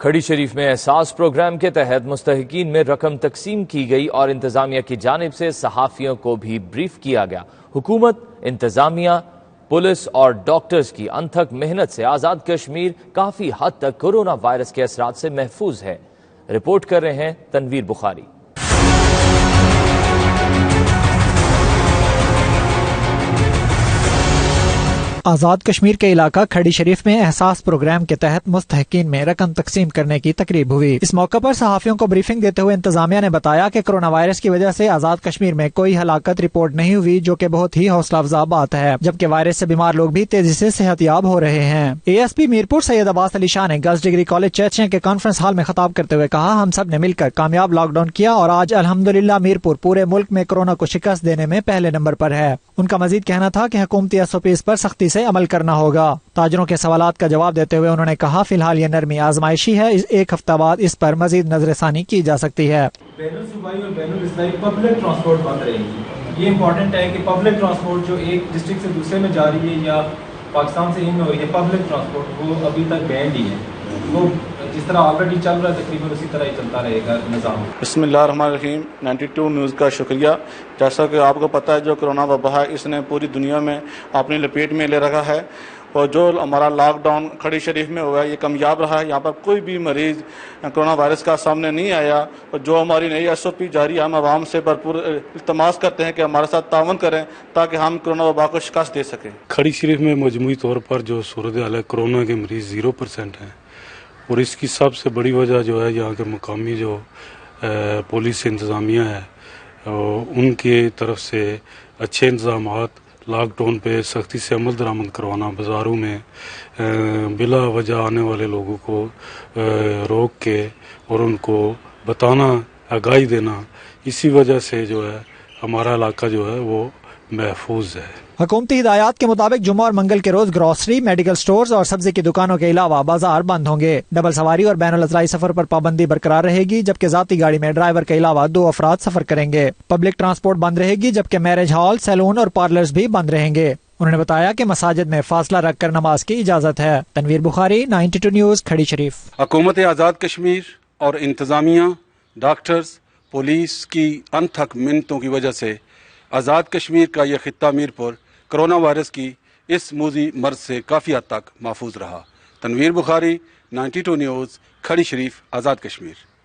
کھڑی شریف میں احساس پروگرام کے تحت مستحقین میں رقم تقسیم کی گئی اور انتظامیہ کی جانب سے صحافیوں کو بھی بریف کیا گیا۔ حکومت، انتظامیہ، پولیس اور ڈاکٹرز کی انتھک محنت سے آزاد کشمیر کافی حد تک کورونا وائرس کے اثرات سے محفوظ ہے۔ رپورٹ کر رہے ہیں تنویر بخاری۔ آزاد کشمیر کے علاقہ کھڑی شریف میں احساس پروگرام کے تحت مستحقین میں رقم تقسیم کرنے کی تقریب ہوئی۔ اس موقع پر صحافیوں کو بریفنگ دیتے ہوئے انتظامیہ نے بتایا کہ کورونا وائرس کی وجہ سے آزاد کشمیر میں کوئی ہلاکت رپورٹ نہیں ہوئی، جو کہ بہت ہی حوصلہ افزا بات ہے، جبکہ وائرس سے بیمار لوگ بھی تیزی سے صحت یاب ہو رہے ہیں۔ اے ایس پی میرپور سید عباس علی شاہ نے گرلز ڈگری کالج چیچیاں کے کانفرنس ہال میں خطاب کرتے ہوئے کہا، ہم سب نے مل کر کامیاب لاک ڈاؤن کیا اور آج الحمدللہ میرپور پورے ملک میں کورونا کو شکست دینے میں پہلے نمبر پر ہے۔ ان کا مزید کہنا تھا کہ حکومتی SOPs پر سختی سے عمل کرنا ہوگا۔ تاجروں کے سوالات کا جواب دیتے ہوئے انہوں نے کہا، فی الحال یہ نرمی آزمائشی ہے، ایک ہفتہ بعد اس پر مزید نظر ثانی کی جا سکتی ہے۔ بین الصوبائی اور بین الاضلاعی پبلک ٹرانسپورٹ بند رہے گی۔ یہ امپورٹنٹ ہے کہ پبلک ٹرانسپورٹ جو ایک ڈسٹرکٹ سے دوسرے میں جا رہی ہے یا پاکستان سے ان میں ہو رہی ہے، پبلک ٹرانسپورٹ وہ ابھی تک بینڈ ہی ہے۔ وہ جس طرح آلریڈی چل رہا ہے تقریباً اسی طرح ہی چلتا رہے گا نظام۔ بسم اللہ الرحمن الرحیم۔ 92 نیوز کا شکریہ۔ جیسا کہ آپ کو پتہ ہے، جو کرونا وبا ہے اس نے پوری دنیا میں اپنی لپیٹ میں لے رکھا ہے، اور جو ہمارا لاک ڈاؤن کھڑی شریف میں ہوا ہے یہ کامیاب رہا ہے۔ یہاں پر کوئی بھی مریض کرونا وائرس کا سامنے نہیں آیا، اور جو ہماری نئی SOP جاری ہے، ہم عوام سے بھرپور التماس کرتے ہیں کہ ہمارے ساتھ تعاون کریں تاکہ ہم کرونا وبا کو شکست دے سکیں۔ کھڑی شریف میں مجموعی طور پر جو صورتحال ہے، کرونا کے مریض 0% ہیں، اور اس کی سب سے بڑی وجہ جو ہے یہاں کے مقامی جو پولیس انتظامیہ ہے ان کی طرف سے اچھے انتظامات، لاک ڈاؤن پہ سختی سے عمل درآمد کروانا، بازاروں میں بلا وجہ آنے والے لوگوں کو روک کے اور ان کو بتانا، آگاہی دینا، اسی وجہ سے جو ہے ہمارا علاقہ جو ہے وہ محفوظ ہے۔ حکومتی ہدایات کے مطابق جمعہ اور منگل کے روز گروسری، میڈیکل سٹورز اور سبزی کی دکانوں کے علاوہ بازار بند ہوں گے۔ ڈبل سواری اور بین الاضلاعی سفر پر پابندی برقرار رہے گی، جبکہ ذاتی گاڑی میں ڈرائیور کے علاوہ 2 افراد سفر کریں گے۔ پبلک ٹرانسپورٹ بند رہے گی، جبکہ میرج ہال، سیلون اور پارلرز بھی بند رہیں گے۔ انہوں نے بتایا کہ مساجد میں فاصلہ رکھ کر نماز کی اجازت ہے۔ تنویر بخاری، 92 نیوز، کھڑی شریف۔ حکومت آزاد کشمیر اور انتظامیہ، ڈاکٹرز، پولیس کی انتھک محنتوں کی وجہ سے آزاد کشمیر کا یہ خطہ میرپور کرونا وائرس کی اس موذی مرض سے کافی حد تک محفوظ رہا۔ تنویر بخاری، 92 نیوز، کھڑی شریف، آزاد کشمیر۔